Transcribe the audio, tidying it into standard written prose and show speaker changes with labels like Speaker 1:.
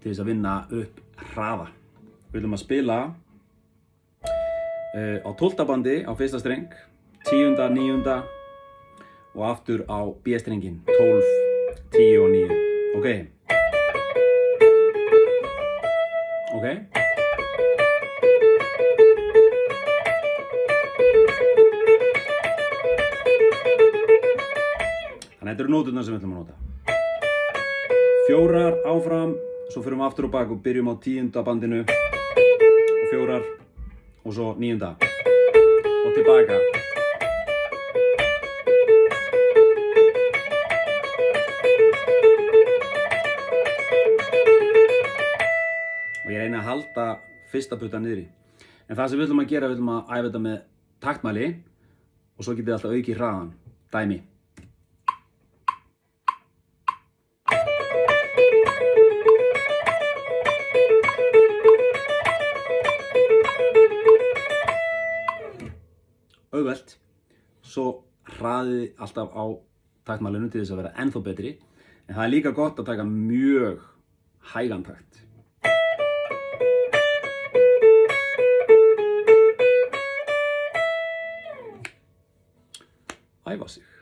Speaker 1: til þess að vinna upp hraða. Við viljum að spila á 12. bandi á fyrsta streng, 10., 9. og aftur á B-strengin, 12, 10 og 9. Ok? Ok? Þannig að þetta eru nóturnar sem við ætlum að nota. 4 áfram, svo förum við aftur og bak og byrjum á 10. bandinu og 4 og svo 9. og tilbaka. Og ég reyni að halda fyrsta putta niðri. En það sem við ætlum að gera, við ætlum að æfa þetta með taktmæli og svo getið þið alltaf aukið hraðan. Dæmi. Auðvelt, svo hraðið alltaf á taktmælinu til þess að vera ennþá betri, en það er líka gott að taka mjög hægan takt. Æfa sig.